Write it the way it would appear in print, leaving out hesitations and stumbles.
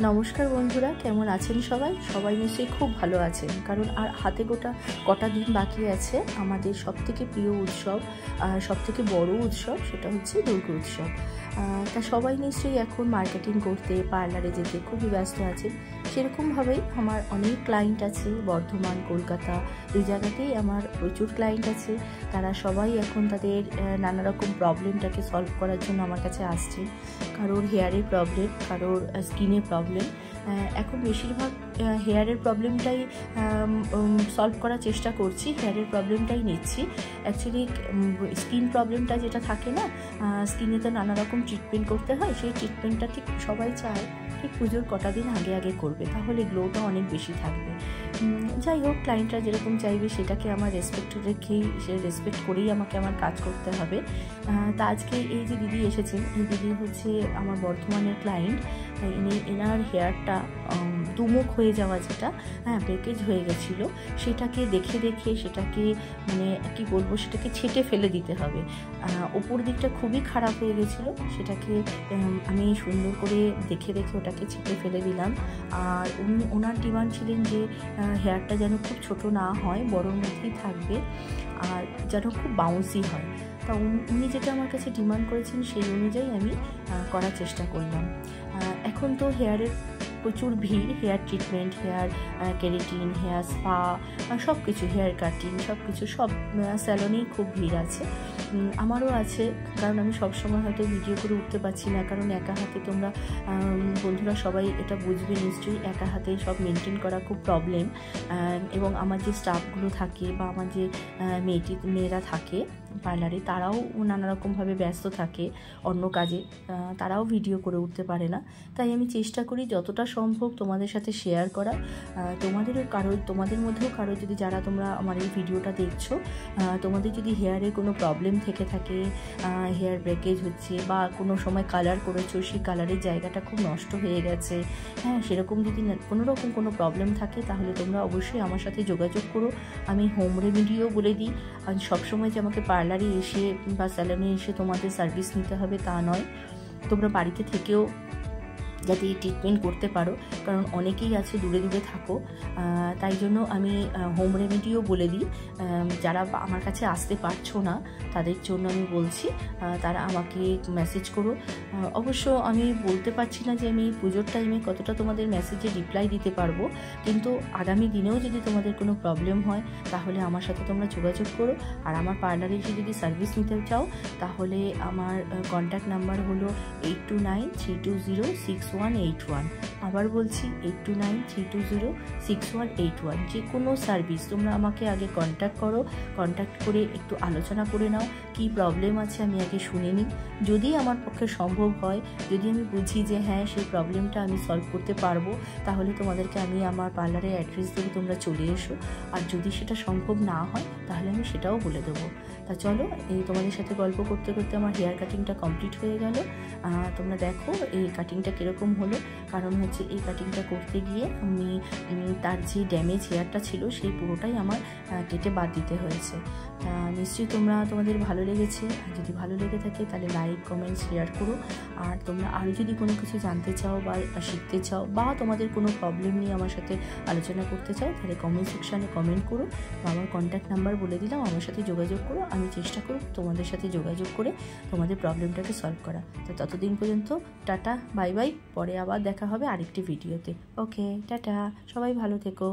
নমস্কার বন্ধুরা, কেমন আছেন সবাই? সবাই নিশ্চয়ই খুব ভালো আছেন, কারণ আর হাতে কটা দিন বাকি আছে আমাদের সবথেকে প্রিয় উৎসব, সবথেকে বড় উৎসব, সেটা হচ্ছে দুর্গা উৎসব। তা সবাই নিশ্চয়ই এখন মার্কেটিং করতে, পার্লারে যেতে খুবই ব্যস্ত আছেন। সেরকমভাবেই আমার অনেক ক্লায়েন্ট আছে, বর্ধমান, কলকাতা, এই জায়গাতেই আমার প্রচুর ক্লায়েন্ট আছে। তারা সবাই এখন তাদের নানা রকম প্রবলেমটাকে সলভ করার জন্য আমার কাছে আসছে। কারোর হেয়ারের প্রবলেম, কারোর স্কিনের প্রবলেম। এখন বেশিরভাগ হেয়ারের প্রবলেমটাই সলভ করার চেষ্টা করছি, হেয়ারের প্রবলেমটাই নিচ্ছি। অ্যাকচুয়ালি স্কিন প্রবলেমটা যেটা থাকে না, স্কিনে তো নানা রকম ট্রিটমেন্ট করতে হয়, সেই ট্রিটমেন্টটা ঠিক সবাই চায় ঠিক পুজোর কটা দিন আগে করবে, তাহলে গ্লোটা অনেক বেশি থাকবে। যাই হোক, ক্লায়েন্টরা যেরকম চাইবে সেটাকে আমার রেসপেক্ট রেখেই, সে রেসপেক্ট করেই আমাকে আমার কাজ করতে হবে। তা আজকে এই যে দিদি এসেছেন, এই দিদি হচ্ছে আমার বর্ধমানের ক্লায়েন্ট। এনার হেয়ারটা দুমুখ হয়ে যাওয়া, যেটা ব্রেকেজ হয়ে গেছিলো, সেটাকে দেখে সেটাকে মানে কি বলবো, সেটাকে ছেটে ফেলে দিতে হবে। ওপর দিকটা খুবই খারাপ হয়ে গেছিলো, সেটাকে আমি সুন্দর করে দেখে ওটাকে ছেটে ফেলে দিলাম। আর ওনার ডিমান্ড ছিলেন যে হেয়ারটা যেন খুব ছোট না হয়, বড়োর মধ্যেই থাকবে, আর যেন খুব বাউন্সি হয়। তা উনি যেটা আমার কাছে ডিমান্ড করেছেন সেই অনুযায়ী আমি করার চেষ্টা করলাম। এখন তো হেয়ারের প্রচুর ভিড়, hair treatment, hair keratin, hair spa, সব কিছু, হেয়ার কাটিং, সব স্যালনেই খুব ভিড় আছে। আমারও আছে, কারণ আমি সবসময় হয়তো ভিডিও করে উঠতে পারছি না, কারণ একা হাতে, তোমরা বন্ধুরা সবাই এটা বুঝবে নিশ্চয়ই, একা হাতে সব মেনটেন করা খুব প্রবলেম। এবং আমার যে স্টাফগুলো থাকে বা আমার যে মেয়েরা থাকে পার্লারে, তারাও নানা রকমভাবে ব্যস্ত থাকে অন্য কাজে, তারাও ভিডিও করে উঠতে পারে না। তাই আমি চেষ্টা করি যতটা সম্ভব তোমাদের সাথে শেয়ার করা। তোমাদের মধ্যেও কারো যদি, যারা তোমরা আমার এই ভিডিওটা দেখছো, তোমাদের যদি হেয়ারের কোনো প্রবলেম থেকে থাকে, হেয়ার ব্রেকেজ হচ্ছে, বা কোনো সময় কালার করেছো, সেই কালারের জায়গাটা খুব নষ্ট হয়ে গেছে, সেরকম যদি কোনো রকম কোনো প্রবলেম থাকে, তাহলে তোমরা অবশ্যই আমার সাথে যোগাযোগ করো। আমি হোম রেমেডিও বলে দিই। আর সবসময় যে আমাকে পার্লারে এসে বা স্যালনে এসে তোমাদের সার্ভিস নিতে হবে তা নয়, তোমরা বাড়িতে থেকেও যাতে এই ট্রিটমেন্ট করতে পারো, কারণ অনেকেই আছে দূরে থাকো, তাই জন্য আমি হোম রেমেডিও বলে দিই। যারা আমার কাছে আসতে পারছো না, তাদের জন্য আমি বলছি, তারা আমাকে মেসেজ করো। অবশ্য আমি বলতে পারছি না যে আমি পুজোর টাইমে কতটা তোমাদের মেসেজে রিপ্লাই দিতে পারবো, কিন্তু আগামী দিনেও যদি তোমাদের কোনো প্রবলেম হয়, তাহলে আমার সাথে তোমরা যোগাযোগ করো। আর আমার পার্লারে এসে যদি সার্ভিস নিতে চাও, তাহলে আমার কন্ট্যাক্ট নাম্বার হলো 8293206181। আবার বলছি 8293206181। যে কোনো সার্ভিস তোমরা আমাকে আগে কন্ট্যাক্ট করো, কন্ট্যাক্ট করে একটু আলোচনা করে নাও, কি প্রবলেম আছে আমি আগে শুনে নিই। যদি আমার পক্ষে সম্ভব হয়, যদি আমি বুঝি যে হ্যাঁ সেই প্রবলেমটা আমি সলভ করতে পারবো, তাহলে তোমাদেরকে আমি আমার পার্লারের অ্যাড্রেস দেবো, তোমরা চলে এসো। আর যদি সেটা সম্ভব না হয়, তাহলে আমি সেটাও বলে দেবো। তা চলো, এই তোমাদের সাথে গল্প করতে আমার হেয়ার কাটিংটা কমপ্লিট হয়ে গেল। তোমরা দেখো এই কাটিংটা কীরকম হলো। কারণ হচ্ছে এই কাটিংটা করতে গিয়ে আমি তার যে ড্যামেজ হেয়ারটা ছিল, সেই পুরোটাই আমার কেটে বাদ দিতে হয়েছে। তা নিশ্চয়ই তোমাদের ভালো লেগেছে। আর যদি ভালো লেগে থাকে, তাহলে লাইক, কমেন্ট, শেয়ার করো। আর তোমরা আরও যদি কোনো কিছু জানতে চাও বা শিখতে চাও, বা তোমাদের কোনো প্রবলেম নিয়ে আমার সাথে আলোচনা করতে চাও, তাহলে কমেন্ট সেকশানে কমেন্ট করো, বা আমার কন্ট্যাক্ট নাম্বার বলে দিলাম, আমার সাথে যোগাযোগ করো। আমি চেষ্টা করব তোমাদের সাথে যোগাযোগ করে তোমাদের প্রবলেমটাকে সলভ করা। তো ততদিন পর্যন্ত টাটা, বাই বাই। পরে আবার দেখা হবে আরেকটি ভিডিওতে। ওকে, টাটা, সবাই ভালো থেকো।